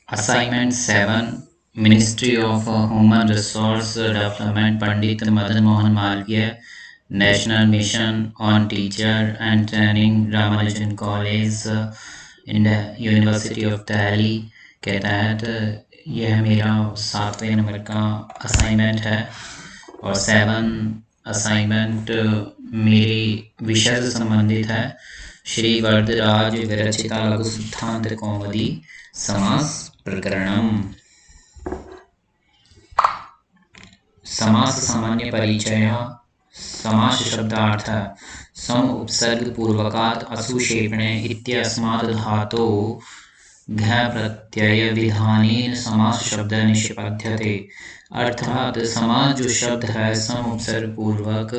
Assignment 7, Ministry of Human Resource Development, Pandit Madan Mohan Malviya, National Mission on Teacher and Training, Ramanujan College, university of Delhi के तहत यह मेरा 7वें number का assignment है और 7 assignment मेरे विषय से संबंधित है। श्री वरदराज विरचिता लघु सिद्धांत कौमुदी समास प्रकरणम। समास सामान्य परिचय। समास शब्दार्थ सम उपसर्ग पूर्वकात् असुषेपणे इत्यस्मात् धातो घ प्रत्यय विधानेन समास शब्द निष्पद्यते। अर्थात समास जो शब्द है सम उपसर्ग पूर्वक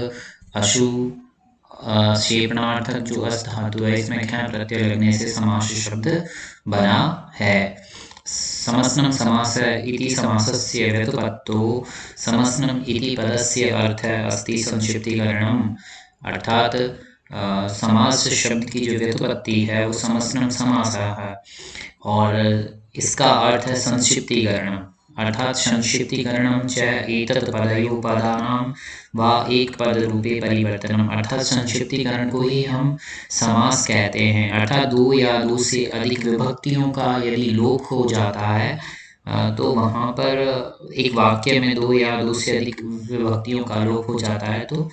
अशु शेपणार्थक जो अस धातु है इसमें घ प्रत्यय लगने से समास शब्द बना है। समस्नम समास इति समासस्य व्युत्पत्तौ समस्नम इति पदस्य अर्थः अस्ति संक्षिप्तीकरणम्। अर्थात समास शब्द की जो व्युत्पत्ति है वो समस्नम समास है और इसका अर्थ है संक्षिप्तीकरण। अर्थात संक्षिप्तीकरणं च एतत् पदयोः पदानां वा एक पद रूपे परिवर्तनम। अर्थात संक्षिप्तीकरण को ही हम समास कहते हैं। अर्थात दो या दो से अधिक विभक्तियों का यदि लोप हो जाता है तो वहाँ पर एक वाक्य में दो या दो से अधिक विभक्तियों का लोप हो जाता है तो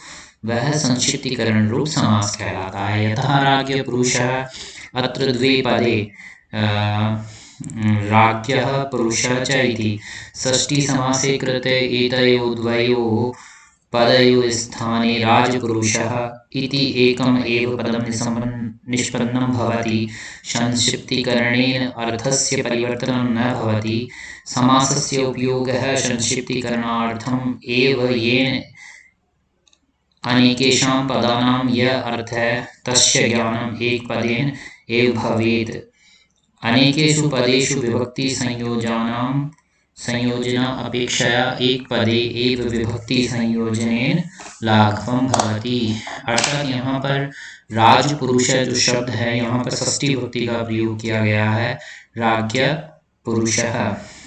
वह संक्षिप्तीकरण रूप समास कहलाता है। यथा राज्ञ पुरुषः अत्र द्वे पदे राज्ञः पुरुषः च इति षष्ठी समासे कृते एतयोः द्वयोः पदयोः स्थाने राजपुरुषः इति एकम् एव पदं निष्पन्नं भवति। संक्षिप्तीकरणेन अर्थस्य परिवर्तनं न भवति। समासस्य उपयोगः संक्षिप्तीकरणार्थम् एव येन अनेकेषां पदानां यः अर्थः तस्य ज्ञानम् एकपदेन एव भवेत्। अनेकेषु पदेषु विभक्ति संयोजना अपेक्षया एक पदे एव विभक्ति संयोजनेन लाघवं भवति। अर्थात यहाँ पर राजपुरुष जो शब्द है यहाँ पर षष्ठी विभक्ति का प्रयोग किया गया है। राज्ञ पुरुषः,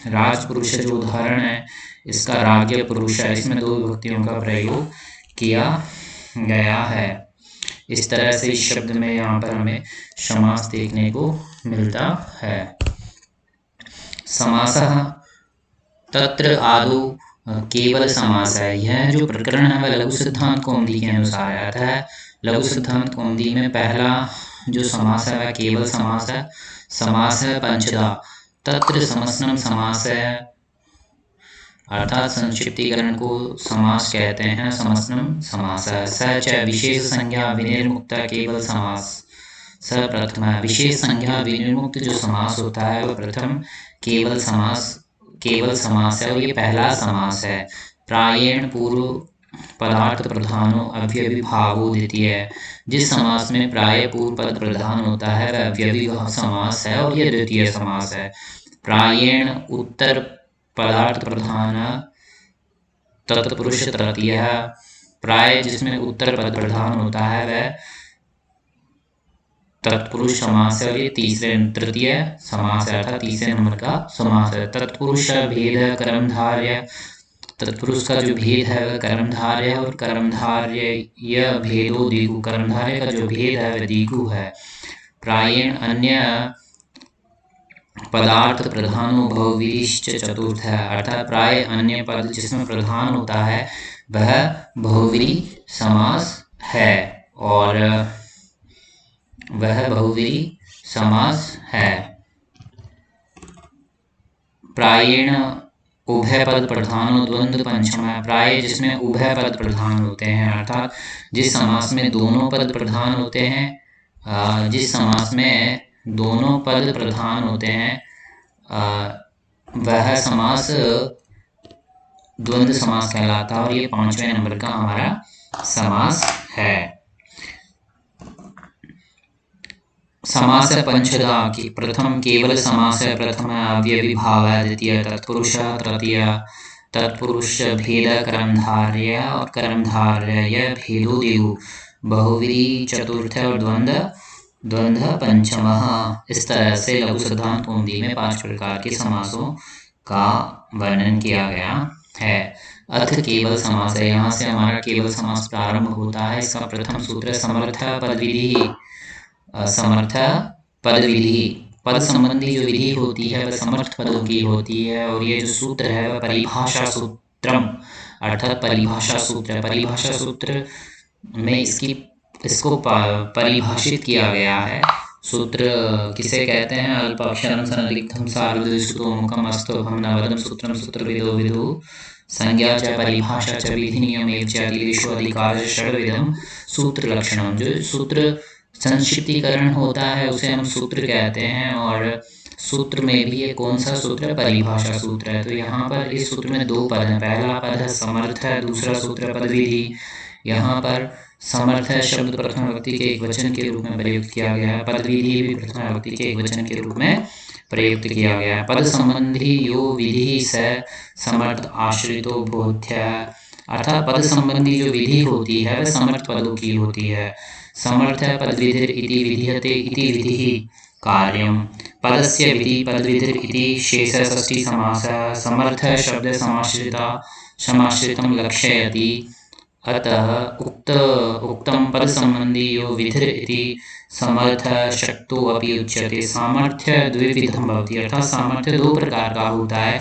राजपुरुष जो उदाहरण है इसका राज्ञ पुरुष है, इसमें दो विभक्तियों का प्रयोग किया गया है। इस तरह से इस शब्द में यहाँ पर हमें समास देखने को मिलता है। समासः तत्र आदौ केवल समास है। यह जो प्रकरण है वह लघु सिद्धांत कौमुदी के अनुसार आता है। लघु सिद्धांत कौमुदी में पहला जो समास है वह केवल समास है। समास है पंचधा। तत्र समस्नम समास है अर्थात संक्षिप्तीकरण को समास कहते हैं। समस्नम समास है। स च विशेष संज्ञा विनिर्मुक्त केवल समास स प्रथम है। विशेष संज्ञा विनिर्मुक्त जो समास होता है वह प्रथम केवल समास है और ये पहला समास है। प्रायेण पूर्व पदार्थ प्रधानो अव्ययीभावो द्वितीय। जिस समास में प्राय पूर्व पद प्रधान होता है वह अव्ययी समास है और यह द्वितीय समास है। प्रायेण उत्तर पदार्थ प्रधान तत्पुरुष तृतीय। प्राय जिसमें उत्तर पद प्रधान होता है वह तत्पुरुष समास है और ये तृतीय समास है अर्थात तीसरे नंबर का समास है। तत्पुरुष भेद कर्मधार्य, तत्पुरुष का जो भेद है वह कर्मधार्य है और कर्मधार्य यह भेदो दिगु, कर्मधार्य का जो भेद है वह दिगु है। प्रायेण अन्य पदार्थ प्रधानो बहुव्रीश्च चतुर्थ है अर्थात प्राय अन्य पद जिसमें प्रधान होता है वह बहुव्री समास है और वह बहुव्री समास है। प्रायेण उभय पद प्रधानो द्वंद्व पंचम है। प्राय जिसमें उभय पद प्रधान होते हैं अर्थात जिस समास में दोनों पद प्रधान होते हैं, जिस समास में दोनों पद प्रधान होते हैं वह समास द्वंद्व समास कहलाता है और ये 5वें नंबर का हमारा समास है। समास पंचधा की प्रथम केवल समास है। प्रथम अव्ययीभाव है, द्वितीय तत्पुरुष, तृतीय तत्पुरुष भेद कर्मधार्य और कर्मधार्य यह भेदो देहु, बहुव्री चतुर्थ और द्वंद्व द्वंद्व पंचमः। इस तरह से लघु सिद्धांत कौमुदी में 5 प्रकार के समासों का वर्णन किया गया है। अथ केवल समास है, यहाँ से हमारा केवल समास प्रारंभ होता है। इसका प्रथम सूत्र समर्थ पद विधि। समर्थ पद विधि, पद संबंधी जो विधि होती है वह समर्थ पदों की होती है। और ये जो सूत्र है वह परिभाषा सूत्रम अर्थात परिभाषा सूत्र, परिभाषा सूत्र में इसको परिभाषित किया गया है। सूत्र किसे कहते हैं? अल्पाक्षरम संलिग्धम सार्वदेशिको मुखम अस्तोभम नवदम सूत्रम सूत्रविदो विदु संज्ञा च परिभाषा च विधि नियम इत्यादिषु अधिकार षड्विधम सूत्र लक्षणम। जो सूत्र संक्षिप्तीकरण होता है उसे हम सूत्र कहते हैं। और सूत्र में भी ये कौन सा सूत्र? परिभाषा सूत्र है। तो यहाँ पर इस सूत्र में 2 पद हैं। पहला पद है समर्थ है, दूसरा सूत्र पद विधि। यहाँ पर समर्थ है शब्द प्रथम व्यक्ति के एक वचन के रूप में प्रयुक्त किया गया है। पद विधि भी प्रथम व्यक्ति के एक वचन के रूप में प्रयुक्त किया गया है। पद संबंधी यो विधि स समर्थ आश्रितो बोध्य, अर्थात पद संबंधी जो विधि होती है वह समर्थ पदों की होती है। समर्थ पद विधिर इति विधीयते इति विधि कार्यम। पदस्य विधि पद विधिर इति शेष षष्ठी समासः समर्थ शब्द समाश्रितं लक्षयति। अतः उक्तं पद संबंधी यो विधिर इति समर्थ शक्तो अपि उच्यते। सामर्थ्य द्विविधम भवति, अर्थात सामर्थ्य 2 प्रकार का होता है,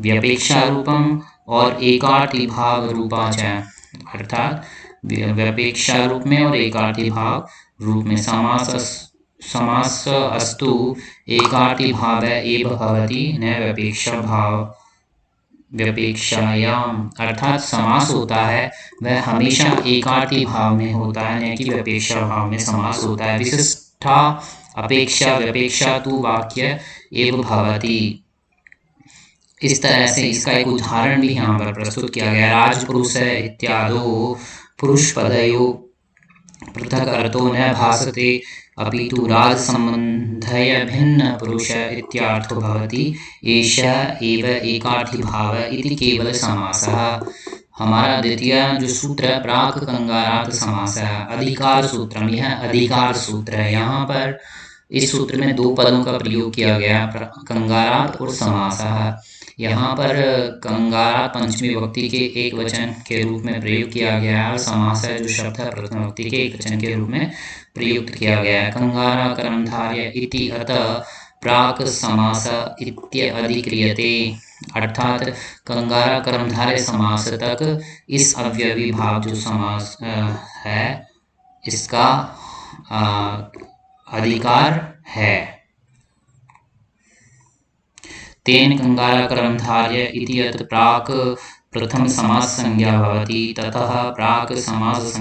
व्यपेक्षा रूपम और एकार्थी भाव रूपाच। अर्थात व्यपेक्षा रूप में और एकार्थी भाव रूप में। समास अस्तु एकार्थी भाव एव भवति न व्यपेक्षा भाव व्यपेक्षायाम, अर्थात समास होता है वह हमेशा एकार्थी भाव में होता है, न कि व्यपेक्षा भाव में समास होता है। विशिष्टा अपेक्षा व्यपेक्षा तु वाक्य एव भवति। इस तरह से इसका एक उदाहरण भी यहाँ पर प्रस्तुत किया गया। राजपुरुष इत्यादो पुरुष पदयो पृथक अर्थो न भासते अपितु राज संबंधय भिन्न पुरुष इत्यार्थो भवति एष एव एकार्थी भाव इति केवल समासः। हमारा द्वितीय जो सूत्र है प्राक कंगारात समास है, अधिकार सूत्रम। यह अधिकार सूत्र है। यहाँ पर इस सूत्र में 2 पदों का प्रयोग किया गया, कंगारात और समासः। यहाँ पर कंगारा पंचमी विभक्ति के एक वचन के रूप में प्रयोग किया गया है और समास जो शब्द है प्रथम विभक्ति के एक वचन के रूप में प्रयुक्त किया गया है। कंगारा कर्मधारय इति अतः प्राक समास इत्यधिक्रियते, अर्थात कंगारा कर्मधारय समास तक इस अव्ययी भाव जो समास है इसका अधिकार है। तेन कंगारा कर्मधारय इति अत प्राक प्रथम समास संज्ञा भवति, ततः प्राक समास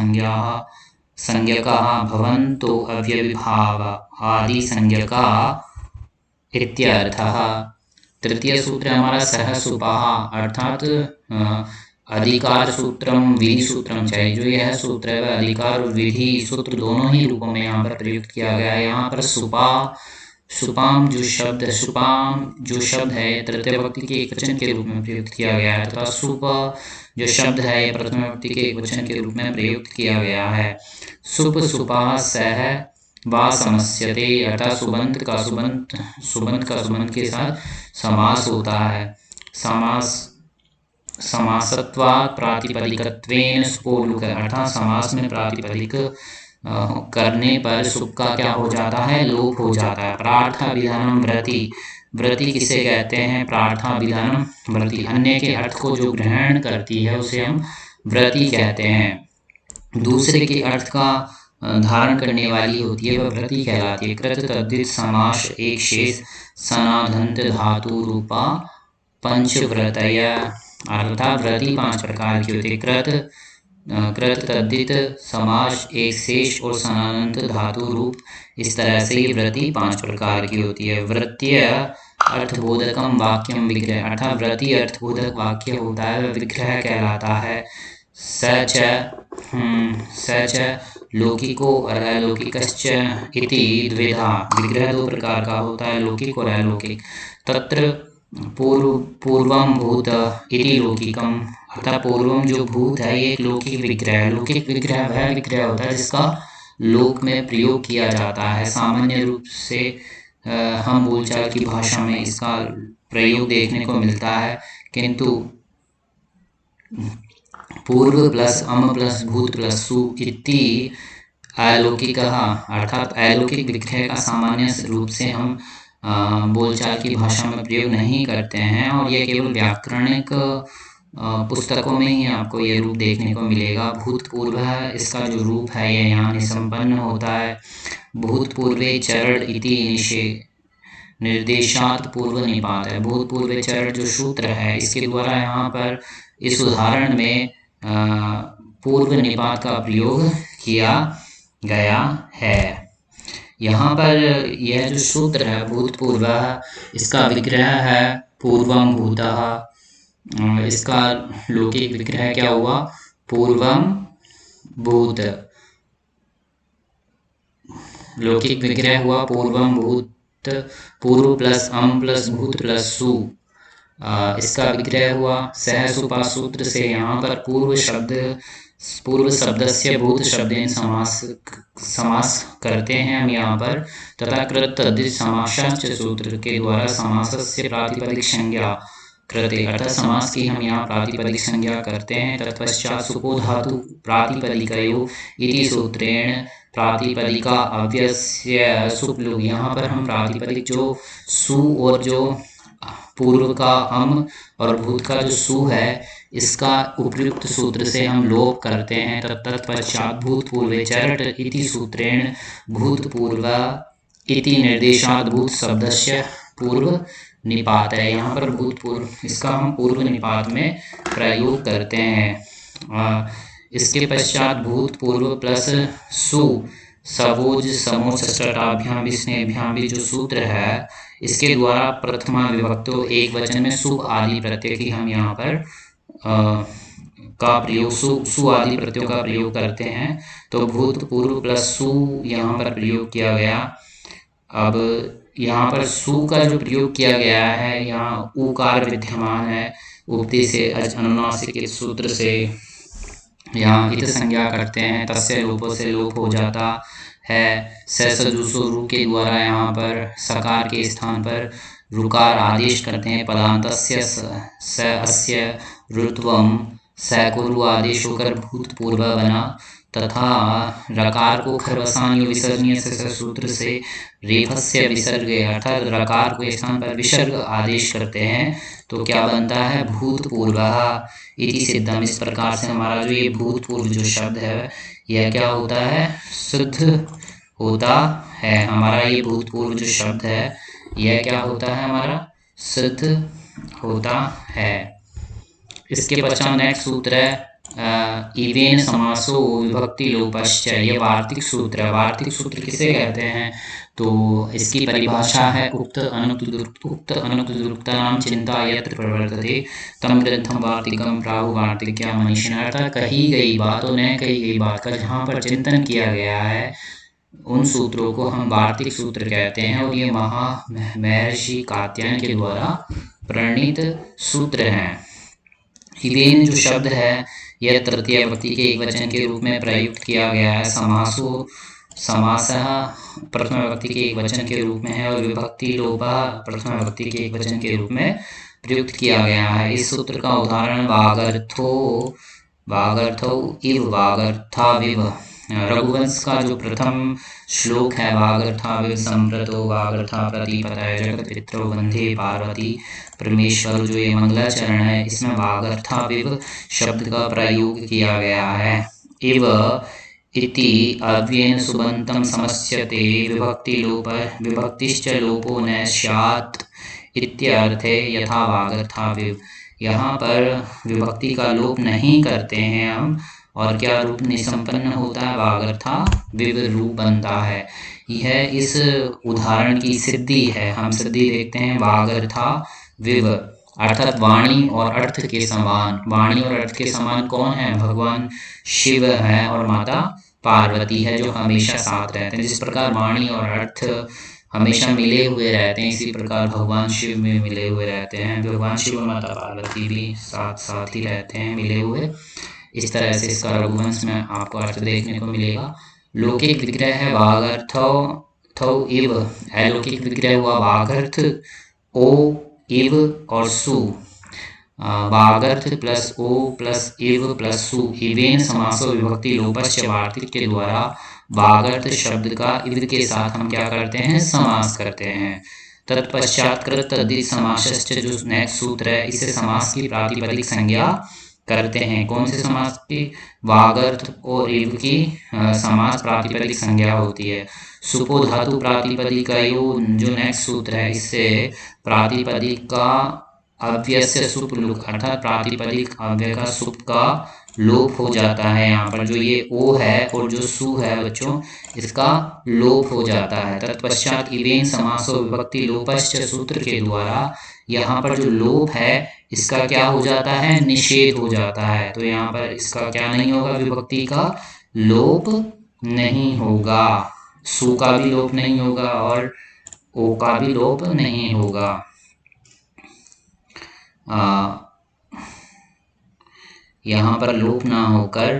संज्ञकाः भवन्तो अव्ययीभाव आदि संज्ञका इत्यर्थः। तृतीय सूत्र हमारा सह सुपाः, अर्थात अधिकार सूत्रम विधि सूत्रम चाहिए। जो यह सूत्र है वह अधिकार और विधि सूत्र दोनों ही रूपों में यहाँ पर प्रयुक्त किया गया है। यहाँ पर सुपाम जो शब्द है तृतीय व्यक्ति के एक वचन के रूप में प्रयुक्त किया गया है, तथा सुप जो शब्द है यह प्रथम व्यक्ति के एक वचन के रूप में प्रयुक्त किया गया है। सुप सुपा सह वा समस्यते, अर्थात सुबंत का सुबंत के साथ समास होता है। समासत्वात् प्रातिपदिकत्वेन सुपोलुक, अर्थात समास में प्रातिपदिक करने पर सुप का क्या हो जाता है? लोप हो जाता है। प्रार्थाभिधानम व्रति, व्रति किसे कहते हैं? प्रार्थाभिधानम व्रति, अन्य के अर्थ को जो ग्रहण करती है उसे हम व्रति कहते हैं। दूसरे के अर्थ का धारण करने वाली होती है वह व्रति कहलाती है। कृत तद्धित समास एक शेष सनाधंत धातु रूपा पंचव्रतय, अर्थात व्रति 5 प्रकार की होती है। कृत तद्धित समास एक शेष और सनादंत धातु रूप, इस तरह से ये व्रति 5 प्रकार की होती है। वृत्तीय अर्थबोधकम वाक्यम विग्रह, अर्थात व्रति अर्थबोधक वाक्य होता है वह विग्रह कहलाता है। सच लौकिको अलौकिकश्च इति द्विधा, विग्रह 2 प्रकार का होता है, लौकिक और अलौकिक। तत्र पूर्वम भूत इति लौकिकम, अर्थात पूर्वम जो भूत है ये एक लौकिक विग्रह है। लौकिक विग्रह वह विग्रह होता है जिसका लोक में प्रयोग किया जाता है। सामान्य रूप से हम बोलचाल की भाषा में इसका प्रयोग देखने को मिलता है, किंतु पूर्व प्लस अम प्लस भूत प्लस सु इति अलौकिकः अर्थात अलौकिक विग्रह का सामान्य रूप से हम बोलचाल की भाषा में प्रयोग नहीं करते हैं, और ये केवल व्याकरणिक पुस्तकों में ही आपको ये रूप देखने को मिलेगा। भूतपूर्व इसका जो रूप है ये यहाँ निसंपन्न होता है। भूतपूर्वे चरण इति निर्देशात पूर्व निपात है। भूतपूर्व चरण जो सूत्र है इसके द्वारा यहाँ पर इस उदाहरण में पूर्व निपात का प्रयोग किया गया है। यहाँ पर यह जो सूत्र है भूतपूर्व, इसका विग्रह है पूर्वम भूतः। इसका लौकिक विग्रह क्या हुआ? पूर्वम भूत। लौकिक विग्रह हुआ पूर्वम भूत, पूर्व प्लस अम प्लस भूत प्लस सु। इसका विग्रह हुआ सह सुपा सूत्र से। यहाँ पर पूर्व शब्द से भूत शब्देन समास करते हैं हम यहाँ पर, तथा कृत तद्धित समासाश्च सूत्र के द्वारा समासस्य प्रातिपदिक संज्ञा कृते, अर्थात समास की हम यहाँ प्रातिपदिक संज्ञा करते हैं। तत्पश्चात सुपो धातु प्रातिपदिकयो इति सूत्रेण प्रातिपदिका अव्यस्य सुप्लु। यहाँ पर हम प्रातिपदिक जो सु और जो पूर्व का अम और भूत का जो सु है इसका उपयुक्त सूत्र से हम लोप करते हैं। तत्पश्चात भूतपूर्वे चरट इति सूत्रेण भूतपूर्व इति निर्देशात भूत शब्दस्य पूर्व निपात है। यहाँ पर भूतपूर्व इसका हम पूर्व निपात में प्रयोग करते हैं। इसके पश्चात भूतपूर्व प्लस सु सवोज समोच षष्ठाभ्याम विस्नेभ्याम भी जो सूत्र है इसके द्वारा प्रथमा विभक्तो एक वचन में सु आदि प्रत्यय की हम यहाँ पर का प्रयोग सु आदि प्रत्ययों का प्रयोग करते हैं। तो भूतपूर्व प्लस सु यहाँ पर प्रयोग किया गया। अब यहाँ पर सु का जो प्रयोग किया गया है यहाँ उकार विद्यमान है। उपति से अनुनासिक सूत्र से यहाँ इत संज्ञा करते हैं, तस्य लोपो से लोप हो जाता है। सजुसो रू के द्वारा यहाँ पर सकार के स्थान पर रुकार आदेश करते हैं। पदान्तस्य स अस्य ऋत्वम सकुरु आदेश होकर भूतपूर्व बना, तथा रकार को खरवसानी विसर्जनीय सूत्र से रेफस्य विसर्ग अर्थात रकार को स्थान पर विसर्ग आदेश करते हैं तो क्या बनता है? भूतपूर्व इति सिद्धम। इस प्रकार से हमारा जो ये भूतपूर्व जो शब्द है यह क्या होता है? सिद्ध होता है। हमारा ये भूतपूर्व जो शब्द है यह क्या होता है? हमारा सिद्ध होता है। इसके पश्चात नेक्स्ट सूत्र है इवेन समासो विभक्ति लोपश्च। ये वार्तिक सूत्र है। वार्तिक सूत्र किसे कहते हैं? तो इसकी परिभाषा है उक्त अनुक्तनाम चिंता यत्र प्रवर्तते तम ग्रंथम वार्तिकम प्राहु वार्तिक्या मनीषिणः। अर्थात कही गई बात और न कही गई बात का जहाँ पर चिंतन किया गया है उन सूत्रों को हम वार्तिक सूत्र कहते हैं, और ये महर्षि कात्यायन के द्वारा प्रणीत सूत्र हैं। इवेन जो शब्द है यह तृतीय व्यक्ति के एक वचन के रूप में प्रयुक्त किया गया है। समासः प्रथम व्यक्ति के एक वचन के रूप में है, और विभक्ति लोपः प्रथम व्यक्ति के एक वचन के रूप में प्रयुक्त किया गया है। इस सूत्र का उदाहरण वागर्थो इव वागर्थाविव। रघुवंश का जो प्रथम श्लोक है वागर्थाविव संप्रतो वागर्था प्रतिपतये जगत पितरो वंदे पार्वती परमेश्वर, जो ये मंगलाचरण है इसमें वागर्थाविव शब्द का प्रयोग किया गया है। इव इति अव्ययेन सुबन्तं समस्यते विभक्तिश्च लोपो न स्यात् इत्यर्थे यथा वागर्थाविव। यहाँ पर विभक्ति का लोप नहीं करते हैं हम, और क्या रूप निसंपन्न होता है? वागर्था विव रूप बनता है। यह इस उदाहरण की सिद्धि है। हम सिद्धि देखते हैं वागर्था विव अर्थात वाणी और अर्थ के समान। वाणी और अर्थ के समान कौन है? भगवान शिव है और माता पार्वती है जो हमेशा साथ रहते हैं। जिस प्रकार वाणी और अर्थ हमेशा मिले हुए रहते हैं इसी प्रकार भगवान शिव में मिले हुए रहते हैं। भगवान शिव और माता पार्वती भी साथ साथ ही रहते हैं मिले हुए। इस तरह से इसका रघुवंश में आपको अर्थ देखने को मिलेगा। लौकिक विग्रह है वागर्थौ इव, अलौकिक विग्रह हुआ वागर्थ, ओ इव और सु। वागर्थ प्लस ओ प्लस इव प्लस सु इवेन समासो विभक्ति लोपस्य वार्तिक के द्वारा वागर्थ शब्द का इव के साथ हम क्या करते हैं, समास करते हैं। तत्पश्चात कृत तद्धित समासश्च, जो नेक्स्ट सूत्र है, इसे समास की प्रातिपदिक संज्ञा करते हैं। कौन से समास की? वागर्थ और इव की समास प्रातिपदिक संज्ञा होती है। सुपो धातु प्रातिपदिकयो, जो नेक्स्ट सूत्र है, इससे प्रातिपदिक का अव्यय से सुप लुक, अर्थात प्रातिपदिक अव्यय का सुप का लोप हो जाता है। यहाँ पर जो ये ओ है और जो सु है बच्चों, इसका लोप हो जाता है। तत्पश्चात इवेन समासो विभक्ति लोपश्च सूत्र के द्वारा यहाँ पर जो लोप है इसका क्या हो जाता है, निषेध हो जाता है। तो यहाँ पर इसका क्या नहीं होगा, विभक्ति का लोप नहीं होगा, सु का भी लोप नहीं होगा और ओ का भी लोप नहीं होगा। यहाँ पर लोप ना होकर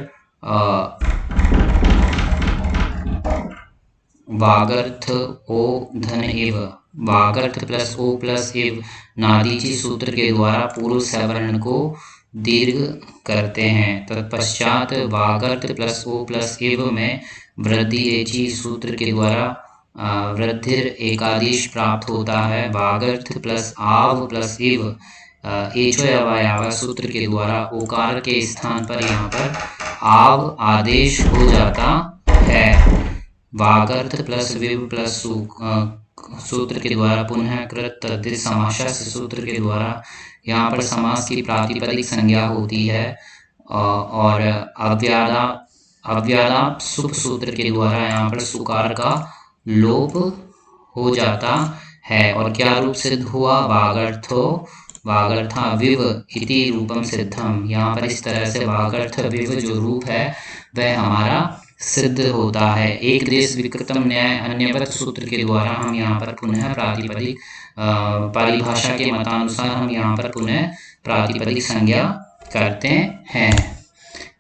वागर्थ ओ धन इव, वागर्थ प्लस ओ प्लस इव नादीची सूत्र के द्वारा पूर्व सवर्ण को दीर्घ करते हैं। तत्पश्चात वागर्थ प्लस ओ प्लस इव में वृद्धि एची सूत्र के द्वारा वृद्धिर एकादेश प्राप्त होता है। वागर्थ प्लस आव प्लस इव एचोयवायावा सूत्र के द्वारा ओकार के स्थान पर यहाँ पर आव आदेश हो जाता है। वागर्थ प्लस विव प्लस सु सूत्र के द्वारा पुनः कृत तद्धित समास सूत्र के द्वारा यहाँ पर समास की प्रातिपदिक संज्ञा होती है और अव्यादा सुप सूत्र के द्वारा यहाँ पर सुकार का लोप हो जाता है। और क्या रूप सिद्ध हुआ, वागर्थो वागर्था विव इति रूपम सिद्धम। यहाँ पर इस तरह से वागर्थ विव जो रूप है वह हमारा सिद्ध होता है। एक देश विकृतम न्याय अन्यवत सूत्र के द्वारा हम यहाँ पर पुनः प्रातिपदिक परिभाषा के मतानुसार हम यहाँ पर पुनः प्रातिपदिक संज्ञा करते हैं।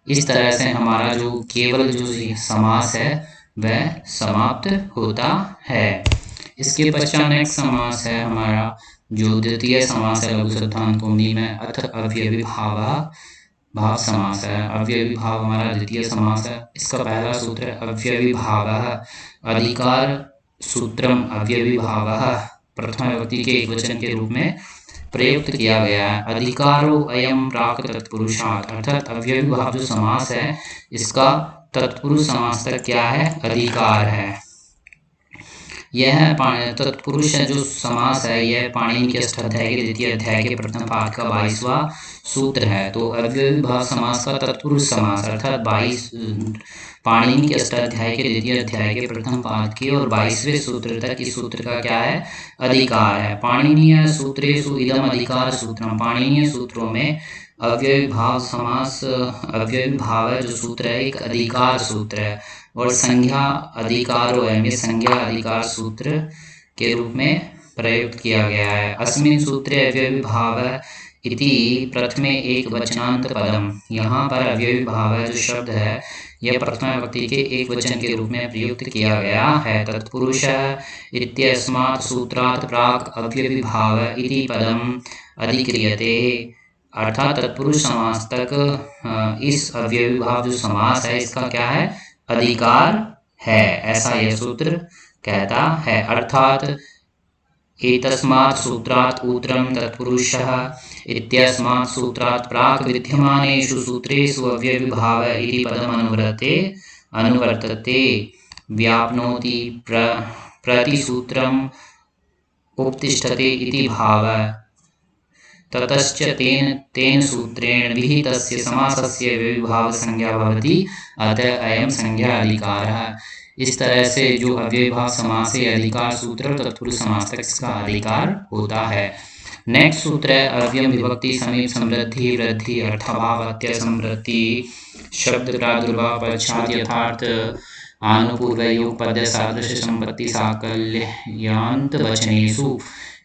इस तरह से हमारा जो केवल जो समास है वह समाप्त होता है। इसके पश्चात नेक्स्ट समास है हमारा जो द्वितीय समास है लघु सिद्धांत कौमुदी में, अथ अव्ययी भाव समास है। अव्ययी भाव हमारा द्वितीय समास है। इसका पहला सूत्र है अव्ययी भाव अधिकार सूत्रम अव्ययी भाव प्रथम विभक्ति के एकवचन के रूप में प्रयुक्त किया गया है। अधिकारो अयम प्राक तत्पुरुषात्, अर्थात अव्ययी भाव जो समास है इसका तत्पुरुष समास तक क्या है, अधिकार है। यह तत्पुरुष जो समास है यह पाणिनि के अष्टाध्याय के द्वितीय अध्याय के प्रथम पाद का 22वां सूत्र है। तो अव्ययी भाव समास का तत्पुरुष समास अर्थात 22 पाणिनि के अष्टाध्याय के द्वितीय अध्याय के प्रथम पाद के और 22वें सूत्र तक इस सूत्र का क्या है, अधिकार है। पाणिनीय सूत्रेषु इदम अधिकार सूत्रम, पाणिनीय सूत्रों में अव्ययी भाव समास अव्ययी भाव जो सूत्र है एक अधिकार सूत्र है और संज्ञा अधिकारो है, ये संज्ञा अधिकार सूत्र के रूप में प्रयुक्त किया गया है। अस्मिन् सूत्रे अव्ययी भाव इति प्रथमे एक वचनांत पदम, यहाँ पर अव्ययी भाव जो शब्द है यह प्रथम विभक्ति के एक वचन के रूप में प्रयुक्त किया गया है। तत्पुरुष इत्यस्मात् सूत्रात् प्राक् अव्ययी भाव इति पदम अधिक्रियते, अर्थात तत्पुरुष समास तक इस अव्ययी भाव जो समास है इसका क्या है, अधिकार है, ऐसा यह सूत्र कहता है। अर्थात एतस्मात् सूत्रात् उत्तरं तत्पुरुषः इत्यस्मात् सूत्रात् प्राक् विद्यमानेषु सूत्रेषु अव्ययी भाव इति पदम् अनुवर्तते व्याप्नोति प्रतिसूत्रम् उपतिष्ठते इति भावः। ततश्च तेन सूत्रेण विहितस्य समासस्य विभाव संज्ञा भवति, अतः अयं संज्ञा अधिकारः। इस तरह से जो अव्ययी भाव समास है अधिकार सूत्र तत्पुरुष समास तक इसका अधिकार होता है। नेक्स्ट सूत्र है अव्ययम विभक्ति समीप समृद्धि वृद्धि अर्थाभाव अत्य समृद्धि शब्द प्रादुर्भाव पश्चात यथार्थ आनुपूर्वयोग पद्य सादृश्य संपत्ति साकल्यांत वचनेषु।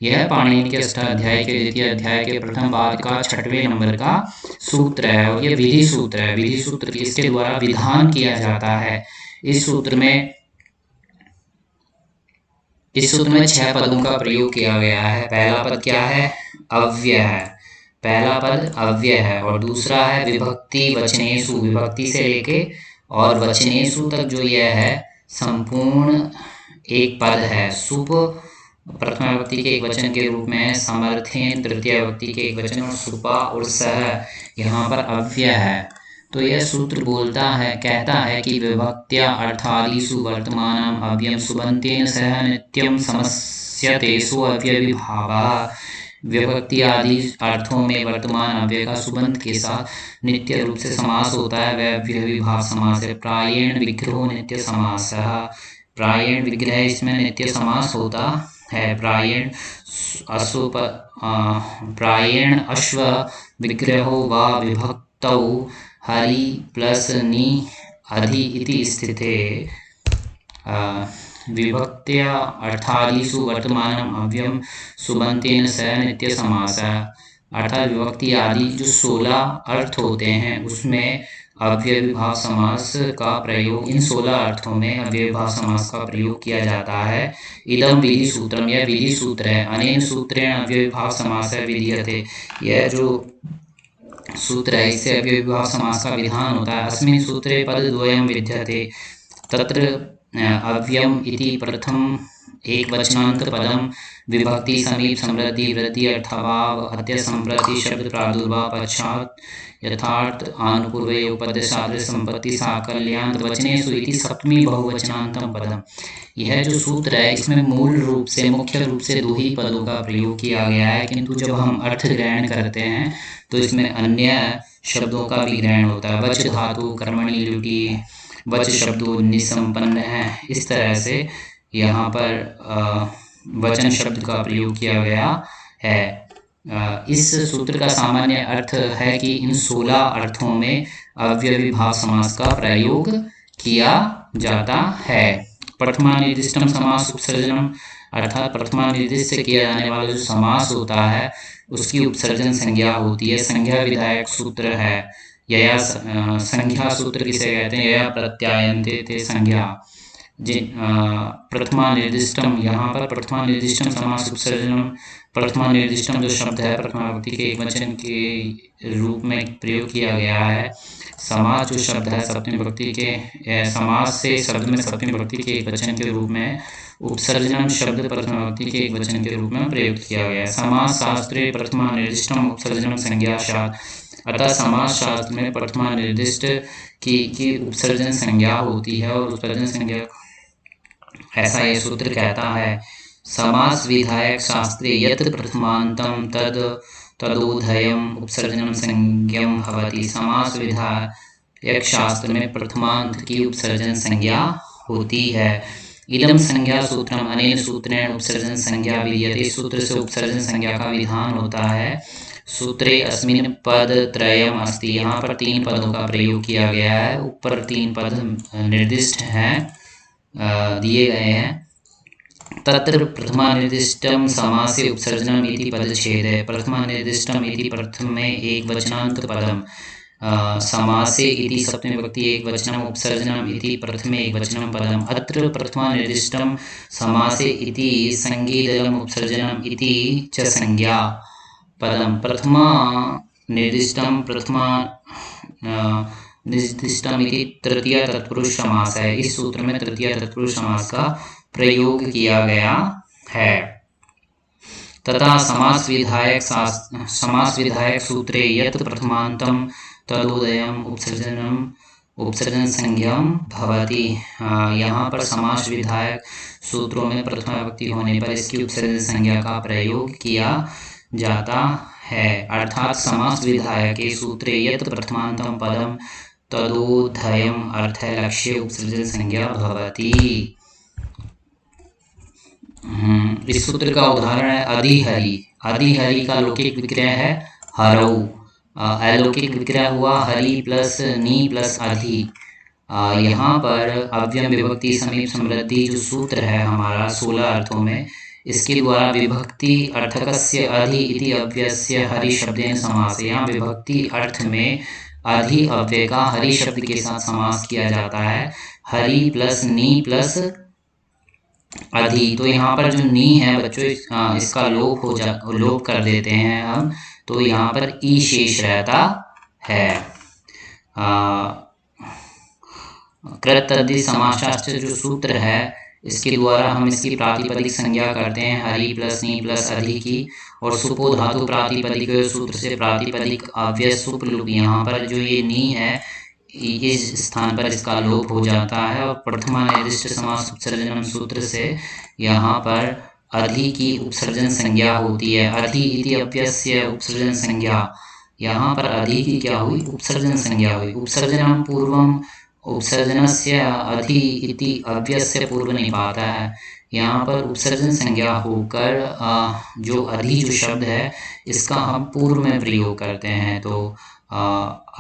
यह पाणिनि के अष्टाध्याय के द्वितीय अध्याय के प्रथम पाद का 6वें नंबर का सूत्र है और यह विधि सूत्र है। विधि सूत्र इसके द्वारा विधान किया जाता है। इस सूत्र में 6 पदों का प्रयोग किया गया है। पहला पद क्या है? अव्यय है। पहला पद अव्यय है और दूसरा है विभक्ति वचनेषु, विभक्ति से लेके और वचनेषु तक जो यह है संपूर्ण एक पद है। सुप प्रथमा विभक्ति के एक वचन के रूप में है, समर्थेन तृतीय विभक्ति के एक वचन, और सुपा और सह यहाँ पर अव्यय है। तो यह सूत्र बोलता है, कहता है कि विभक्त्या अर्थादिषु वर्तमानम अव्ययम सुबन्तेन सह नित्यम समस्यतेषु अव्ययविभावः। विभक्ति आदि अर्थों में वर्तमान अव्यय का सुबंत के साथ नित्य रूप से समास होता है, वह अव्ययविभाव समास है। प्रायेण विग्रहो नित्य समासः, प्रायेण विग्रह इसमें नित्य समास होता है। प्रायेण प्रायेण अश्व विग्रहो वा विभक्तौ हरि प्लस नि अधि इति स्थिते विभक्त्या अर्थादिषु वर्तमानम अव्ययम सुबन्तेन सह नित्य समासः। अर्थात विभक्ति आदि जो 16 अर्थ होते हैं उसमें अव्ययविभाव समास का प्रयोग, इन 16 अर्थों में अव्ययविभाव समास का प्रयोग किया जाता है। इदम विधि सूत्रम, यह विधि सूत्र है। अनेन सूत्रेण अव्ययविभाव समासः विधीयते, यह जो सूत्र है इससे अव्ययविभाव समास का विधान होता है। अस्मिन् सूत्रे पदद्वयं विद्यते, तत्र अव्ययम् इति प्रथम एक वचनांत पदम विभक्ति समीप समृद्धि वृद्धि अर्थभाव अत्य संप्रति शब्द प्रादुर्भाव पश्चात यथार्थ आनुपूर्वय उपपद सादृश संपत्ति साकल्यान्त वचनेषु इति सप्तमी बहुवचनांतम पदम। यह जो सूत्र है इसमें मूल रूप से मुख्य रूप से 2 ही पदों का प्रयोग किया गया है, किंतु जब हम अर्थ ग्रहण करते हैं तो इसमें अन्य शब्दों का भी ग्रहण होता है। वच धातु कर्मणि लुटी, वच शब्दों निसंपन्न है, इस तरह से यहाँ पर वचन शब्द का प्रयोग किया गया है। इस सूत्र का सामान्य अर्थ है कि इन 16 अर्थों में अव्ययविभाव समास का प्रयोग किया जाता है। प्रथमा निर्दिष्टम समास उपसर्जनम, अर्थात प्रथमा निर्दिष्ट से किया जाने वाला जो समास होता है उसकी उपसर्जन संज्ञा होती है। संज्ञा विधायक सूत्र है। यया संज्ञा सूत्र किसे कहते हैं? यया प्रत्यायन्ते ते संज्ञा। प्रथमा निर्दिष्टम, यहाँ पर प्रथमा निर्दिष्टम समास उपसर्जनम, प्रथमा निर्दिष्टम जो शब्द है प्रथमा विभक्ति के एक वचन के रूप में प्रयोग किया गया है। समास जो शब्द है सप्तमी विभक्ति के समास से शब्द में सप्तमी विभक्ति के एक वचन के रूप में, उपसर्जनम शब्द प्रथमा विभक्ति के एक वचन के रूप में प्रयुक्त किया गया है। समास शास्त्रे प्रथमा निर्दिष्टम उपसर्जनम संज्ञा शात, अतः समास शास्त्र में प्रथमा निर्दिष्ट की उपसर्जन संज्ञा होती है और उपसर्जन संज्ञा ऐसा ये सूत्र कहता है। समास विधायक शास्त्रे यत् प्रथमांतम तदोधयम उपसर्जनम संज्ञम भवति। समास विधायक शास्त्र में प्रथमांत की उपसर्जन संज्ञा होती है। इदम संज्ञा सूत्रम, अनेन सूत्रेण उपसर्जन संज्ञा विधीयते, सूत्र से उपसर्जन संज्ञा का विधान होता है। सूत्रे अस्मिन् पद त्रयम अस्ति, यहाँ पर 3 पदों का प्रयोग किया गया है। ऊपर 3 पद निर्दिष्ट हैं, दिए गए हैं। तत्र प्रथमा निर्दिष्टम समासे उपसर्जनम इति पदच्छेद है। प्रथमा निर्दिष्टम इति प्रथमे एक वचनांत पदम, समासे इति सप्तमी विभक्ति एक वचनम, उपसर्जनम इति प्रथमे एक वचनम पदम। अत्र प्रथमा निर्दिष्टम समासे इति संज्ञेदलम उपसर्जनम इति च संज्ञा पदम। प्रथमा निर्दिष्टम निर्दिष्टम इति तृतीय तत्पुरुष समास है। इस सूत्र में तृतीय तत्पुरुष समास का प्रयोग किया गया है। तथा समास विधायक सूत्रे यत् प्रथमांतम तदोदयम उपसर्जन संज्ञम भवति। यहाँ पर समास विधायक सूत्रों में प्रथमा विभक्ति होने पर इसकी उपसर्जन संज्ञा का प्रयोग किया जाता है। अर्थात समास विधायक के सूत्रे यत् प्रथमांतम पदम तदोधयम अर्थ लक्ष्य उपसर्जन संज्ञा भवति। इस सूत्र का उदाहरण है अधिहरि। अधिहरि का लौकिक विग्रह है हरौ, अलौकिक विग्रह हुआ हरि प्लस नी प्लस अधि। यहाँ पर अव्यय विभक्ति समीप समृद्धि जो सूत्र है हमारा 16 अर्थों में, इसके द्वारा विभक्ति अर्थकस्य अधि इति अव्ययस्य हरि शब्देन समास। यहाँ विभक्ति अर्थ में अधि अव्यय का हरि शब्द के साथ समास किया जाता है। हरि प्लस नी प्लस अधि। तो यहाँ पर जो नी है बच्चों इसका लोप कर देते हैं हम, तो यहाँ पर ई शेष रहता है। कृत तद्धि समासशास्त्र जो सूत्र है इसके द्वारा हम इसकी प्रातिपदिक संज्ञा करते हैं हरि प्लस नी प्लस अधि की, और सुपो धातु प्रातिपदिक सूत्र से प्रातिपदिक अव्यय सुप लुप। यहाँ पर जो ये नी है इस स्थान पर इसका लोप हो जाता है, और प्रथमा निर्दिष्ट समास उपसर्जनम सूत्र से यहाँ पर अधि की उपसर्जन संज्ञा होती है। अधि इति अव्यस्य उपसर्जन संज्ञा, यहाँ पर अधि की क्या हुई, उपसर्जन संज्ञा हुई। उपसर्जनम पूर्वम उपसर्जनस्य अधि इति अव्यस्य पूर्व निपाता है। यहाँ पर उपसर्जन संज्ञा होकर जो अधि जो शब्द है इसका हम पूर्व में प्रयोग करते हैं, तो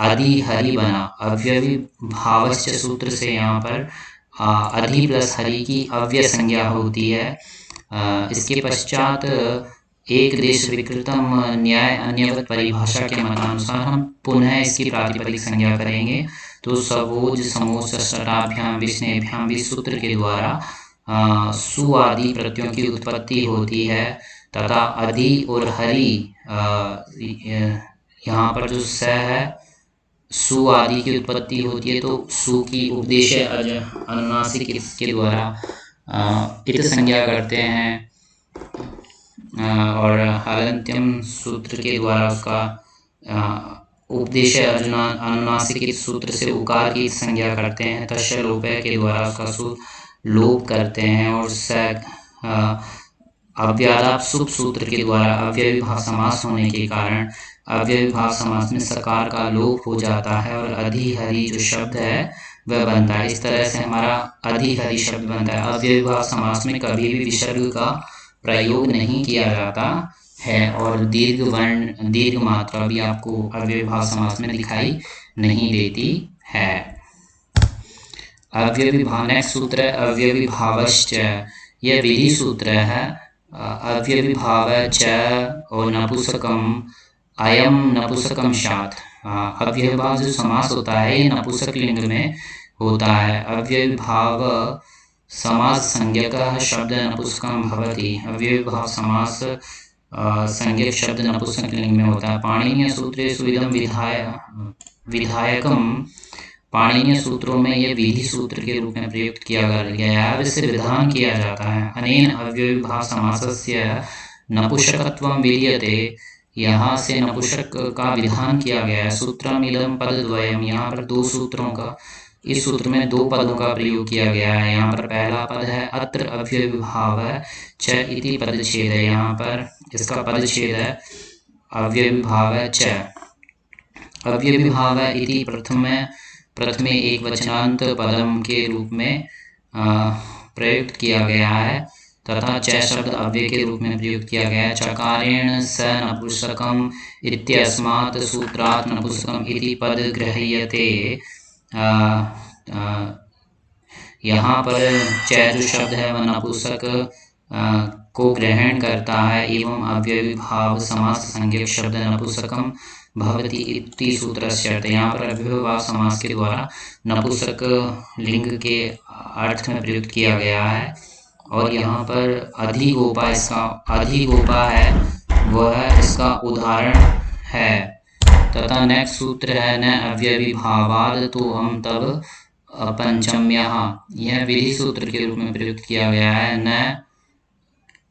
अधि हरि बना। अव्यवी भावश्च सूत्र से यहाँ पर अधि प्लस हरि की अव्यय संज्ञा होती है। इसके पश्चात एक देश विकृतम न्याय अन्यवत परिभाषा के मतानुसार हम पुनः इसकी प्रातिपदिक संज्ञा करेंगे। तो सवोज समोज षष्ठाभ्याम विष्णेभ्याम भी सूत्र के द्वारा सु आदि प्रत्ययों की उत्पत्ति होती है, तथा अधि और हरि यहाँ पर जो स है सु आदि की उत्पत्ति होती है, तो सु की उपदेश अनुनासिक के द्वारा इत संज्ञा करते हैं, और हलंत्यम सूत्र के द्वारा उसका उपदेश अनुनासिक सूत्र से उकार की संज्ञा करते हैं। तस्य लोपय के द्वारा उसका सु लोप करते हैं, और अव्यादाप सुप सूत्र के द्वारा अव्यय विभाव समास होने के कारण अव्यय विभाव समास में सकार का लोप हो जाता है, और अधि हरि जो शब्द है वह बनता है। इस तरह से हमारा अधि हरि शब्द बनता है। अव्यय विभाव समास में कभी भी विसर्ग का प्रयोग नहीं किया जाता है, और दीर्घ मात्रा भी आपको अव्यय विभाव समास में दिखाई नहीं देती है। अव्यय विभाव, नेक्स्ट सूत्र है अव्यय विभावश्च। यह विधि सूत्र है। अव्यय विभाव च और नपुंसकम अयम नपुंसकम शात। अव्यय विभाव जो समास होता है ये नपुंसक लिंग में होता है। अव्यय विभाव समास संज्ञकः शब्द नपुंसकम भवति। अव्यय विभाव समास संज्ञक शब्द नपुंसक लिंग में होता है। पाणिनीय सूत्रेषु इदं विधायकम। पाणिनीय सूत्रों में यह विधि सूत्र के रूप में प्रयुक्त किया गया है, इससे विधान किया जाता है। अनेन अव्यय विभाव समासस्य नपुंसकत्वं विधीयते। यहाँ से नपुंसक का विधान किया गया है। सूत्रमिदं पदद्वयम्। यहाँ पर दो सूत्रों का, इस सूत्र में दो पदों का प्रयोग किया गया है। यहाँ पर पहला पद है अत्र अव्यय विभाव च इति पदच्छेद है। यहाँ पर इसका पदच्छेद है अव्यय विभाव च। अव्यय विभाव इति प्रथमे एक वचनांत पदम के रूप में प्रयुक्त किया गया है, तथा च शब्द अव्यय के रूप में प्रयुक्त किया गया है। चकारेण स नपुंसकम इत्यस्मात् सूत्रात् नपुंसकम इति पद गृह्यते। यहाँ पर च जो शब्द है वह नपुंसक को ग्रहण करता है, एवं अव्यय विभाव समास संज्ञक शब्द नपुंसकम भवति इति सूत्रस्य। यहाँ पर अव्यय विभाव समास के द्वारा नपुंसक लिंग के अर्थ में प्रयुक्त किया गया है। और यहाँ पर अधिगोपा, इसका अधिगोपा है वह इसका उदाहरण है। तथा नेक्स्ट सूत्र है न अव्यय विभावाद तो हम तब पंचम्यः। यह विधि सूत्र के रूप में प्रयुक्त किया गया है। न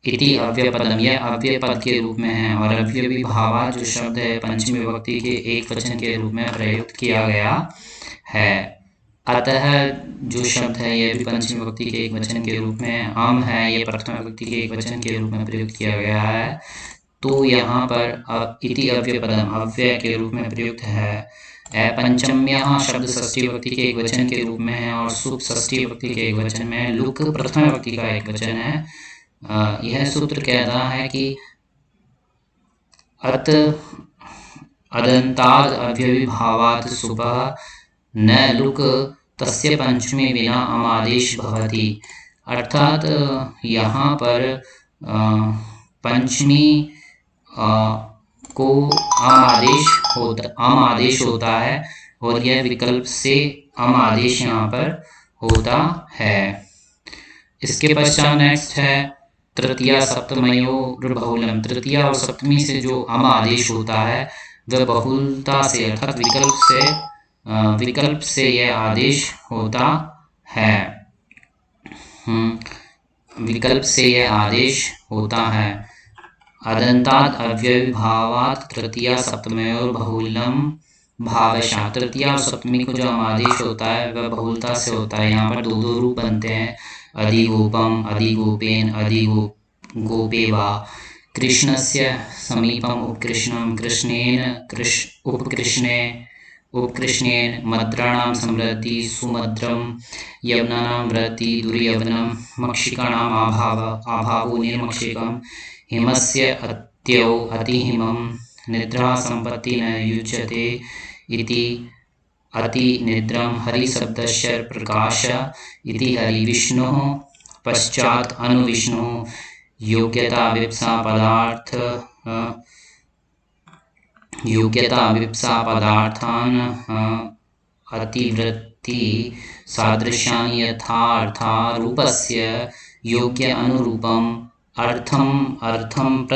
इति अव्यय पदम, यह अव्यय पद के रूप में है। और अव्यय विभावा जो शब्द है पंचमी विभक्ति के एक वचन के रूप में प्रयुक्त किया गया है। अतः जो शब्द है यह भी पंचमी विभक्ति के एक वचन के रूप में, आम है ये प्रथम विभक्ति के एक वचन के रूप में प्रयुक्त किया गया है। तो यहाँ पर इति अव्यय पदम अव्यय के रूप में प्रयुक्त है। पंचम्यः शब्द षष्ठी विभक्ति के एक वचन के रूप में है, और सुप षष्ठी विभक्ति के एक वचन में है। लुक प्रथम विभक्ति का एक वचन है। यह सूत्र कहता है कि अत अदंताद अव्यय विभावात् सुपः न लुक तस्य पंचमी बिना अमादेश भवति। अर्थात यहाँ पर पंचमी को आम आदेश होता है, और यह विकल्प से अम आदेश यहाँ पर होता है। इसके पश्चात नेक्स्ट है तृतीया सप्तमयोर्बहुलम। तृतीया और सप्तमी से जो अम आदेश होता है वह बहुलता से अर्थात विकल्प से यह आदेश होता है। विकल्प से यह आदेश होता है। अदंतात् अव्ययीभावात् तृतीया सप्तमयोर्बहुलम भावशः। तृतीया और सप्तमी को जो आदेश होता है वह बहुलता से होता है। यहाँ पर दो दो रूप बनते हैं, अधिगोपम, अधिगोपेन, अधिगोपे वा। कृष्णस्य समीपम उपकृष्णम, कृष्णेन उपकृष्णेन, मद्राणां समृद्धि सुमद्रम, यवनानां वृद्धि दुर्यवनम, मक्षिकाणाम् अभावो निर्मक्षिकम, हिमस्य अत्यौ अतिहिमं, निद्रा संपत्ति न युज्यते इति अतिनिद्रं, हरिशब्दस्य प्रकाश इति हरिविष्णुः, पश्चात् अनुविष्णुः, योग्यता विप्सा पदार्थान् अतिवृत्ति सादृश्यानि यथार्थारूपस्य योग्य अनुरूपम अर्थम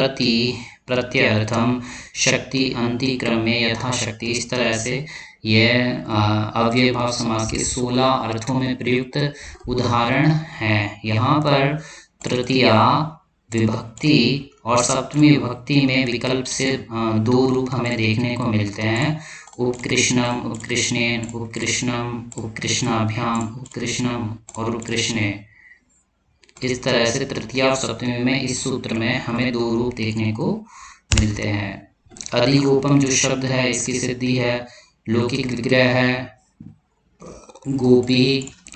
प्रत्यर्थम शक्ति अंतिक्रमे यथाशक्ति। इस तरह से यह अव्यय भाव समास के 16 अर्थों में प्रयुक्त उदाहरण है। यहाँ पर तृतीया विभक्ति और सप्तमी विभक्ति में विकल्प से दो रूप हमें देखने को मिलते हैं, उपकृष्णम, उपकृष्णेन, उपकृष्णम, उपकृष्णाभ्याम, उपकृष्णम और उपकृष्णे। इस तरह से तृतीया और सप्तमी में इस सूत्र में हमें दो रूप देखने को मिलते हैं। अधिगोपम जो शब्द है इसकी सिद्धि है लौकिक विग्रह है गोपी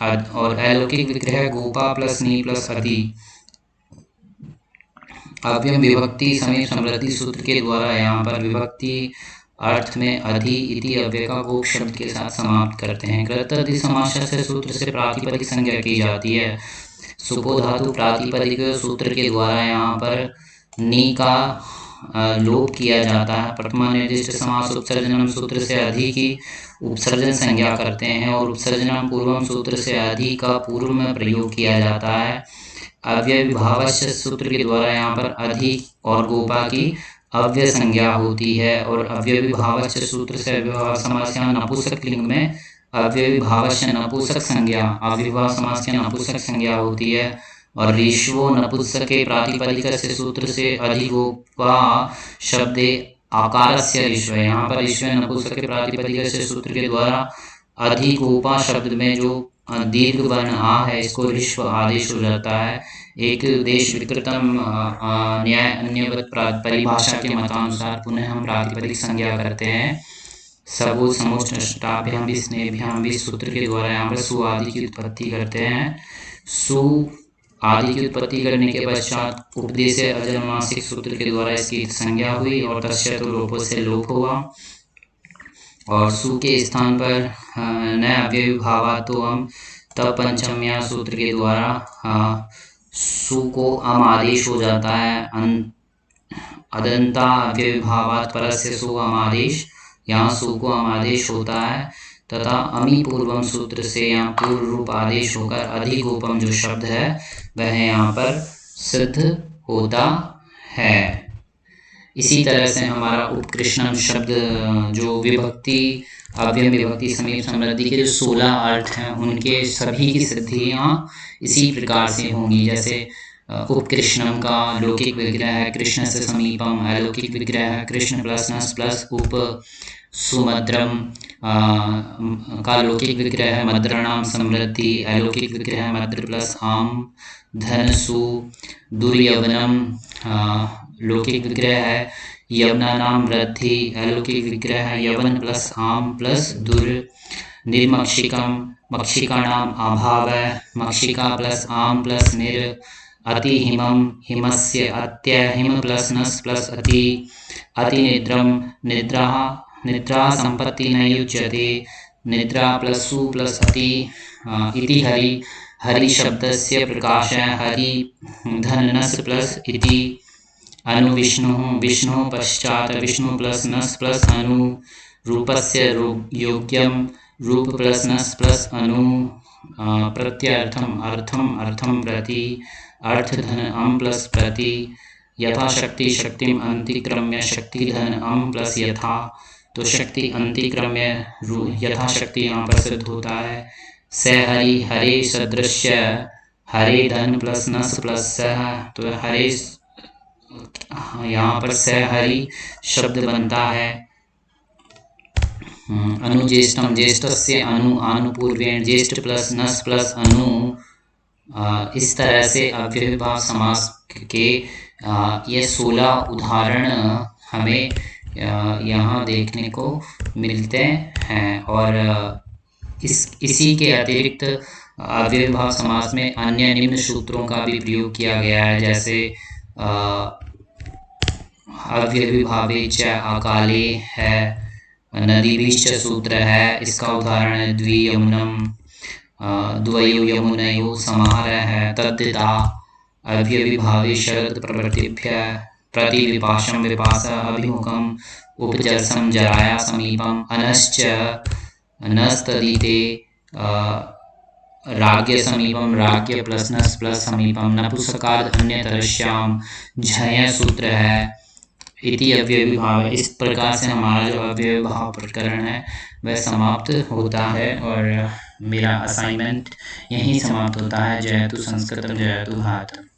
और अलौकिक विग्रह गोपा प्लस नी प्लस अधि। अव्यय विभक्ति समीप समृद्धि सूत्र के द्वारा यहाँ पर विभक्ति अर्थ में अधि इति अव्यय का गोप शब्द के साथ समाप्त करते हैं। कृत अधि समास से सूत्र से प्रातिपदिक संज्ञा की जाती है। सुपो धातु प्रातिपदिक सूत्र के द्वारा यहाँ पर नी का लोप किया जाता है। प्रथमा निर्दिष्ट समास उपसर्जनम सूत्र से अधि की उपसर्जन संज्ञा करते हैं और उपसर्जनम पूर्वम सूत्र से अधि का पूर्व में प्रयोग किया जाता है। अव्यय विभावस्य सूत्र के द्वारा यहाँ पर अधि और गोपा की अव्यय संज्ञा होती है और अव्यय विभावस्य सूत्र से अव्ययभाव समास या नपुंसक लिंग में अव्यय विभावस्य नपुंसक संज्ञा अव्ययभाव समास की नपुंसक संज्ञा होती है। और ऋष्वो नपुंसक के प्रातिपदिक से सूत्र से अधिगोपा शब्दे आकारस्य ऋष्व। यहाँ पर ऋष्व नपुंसक के प्रातिपदिक से सूत्र के द्वारा अधिगोपा शब्द में जो दीर्घ वर्ण आ है इसको ऋष्व आदेश हो जाता है। एक देश विकृतम न्याय अन्यवत परिभाषा के मतानुसार पुनः हम प्रातिपदिक संज्ञा करते हैं। सबो समोष्टाभ्याम भी स्नेभ्याम भी सूत्र के द्वारा यहाँ पर सु आदि की उत्पत्ति करते हैं। सु आदि की उत्पत्ति करने के पश्चात उपदेश अजन्मासिक सूत्र के द्वारा इसकी संज्ञा हुई और तस्य तो लोपो से लोप हुआ और सु के स्थान पर न अव्यय भावा तो हम तब पंचम्या सूत्र के द्वारा सु को अम आदेश हो जाता है। अदंता अव्यय भावात परस्य सु अम आदेश, यहाँ सु को अम आदेश होता है तथा अमी पूर्वम सूत्र से यहाँ पूर्व रूप आदेश होकर अधिगोपम जो शब्द है वह यहाँ पर सिद्ध होता है। इसी तरह से हमारा उपकृष्णम शब्द जो विभक्ति अव्यय विभक्ति समीप समृद्धि के जो 16 अर्थ हैं उनके सभी की सिद्धियाँ इसी प्रकार से होंगी। जैसे उपकृष्णम का लौकिक विग्रह है कृष्ण से समीपम, अलौकिक विग्रह है कृष्ण प्लस नस प्लस उप। सुमद्रम का लौकिक विग्रह है मद्राणाम समृद्धि, अलौकिक विग्रह है मद्र प्लस आम। धनसु दुर्यवनम लौकिक विग्रह है यवनानाम वृद्धि, अलौकिक विग्रह है यवन प्लस आम प्लस दुर। निर्मक्षिकम मक्षिकाणाम अभाव, मक्षिका प्लस आम प्लस निर। अतिहिमम हिमस्य अत्य, हिम प्लस नस प्लस अति। अतिनिद्रम निद्रा संपत्ति न युज्यते, निद्रा प्लस सु प्लस अति। इति हरि शब्दस्य प्रकाश हरि धन नस प्लस इति। अनु विष्णु विष्णु पश्चात विष्णु प्लस नस प्लस अनु। रूपस्य योग्यम रूप प्लस नस प्लस अनु प्रत्यर्थम अर्थम अर्थम प्रति अर्थ धन अम प्लस प्रति यथाशक्ति शक्तिम अंतिक्रम्य शक्ति धन अम प्लस यथा। तो शक्ति अंतिक्रम्य यथाशक्ति यहाँ पर सिद्ध होता है। स हरि हरे सदृश्य हरे धन प्लस नस प्लस सह। तो हरे यहाँ पर स हरि शब्द बनता है। अनुज्येष्ठम ज्येष्ठस्य अनु आनुपूर्वेण ज्येष्ठ प्लस नस प्लस अनु। इस तरह से अव्ययीभाव समास के ये 16 उदाहरण हमें यहाँ देखने को मिलते हैं। और इसी के अतिरिक्त अव्ययीभाव समास में अन्य निम्न सूत्रों का भी प्रयोग किया गया है, जैसे अव्ययीभावे च अकाले है, नदीभिश्च सूत्र है, इसका उदाहरण है द्वियमुनम, द्वयो यमुनयो समाहारः है, तद्धिता अव्ययीभावे शरद प्रवृत्तिभ्य प्रति विपाशम विपास अभिमुखम उपजरसम जराया समीपम अनश्च नस्तदिते राज्ञ समीपम राज्ञ प्लस नस प्लस समीपम नपुंसकाद अन्यतरश्याम झय सूत्र है इति अव्ययीभाव। इस प्रकार से हमारा जो अव्ययीभाव प्रकरण है वह समाप्त होता है और मेरा असाइनमेंट यहीं समाप्त होता है। जयतु संस्कृतम जयतु भारतम।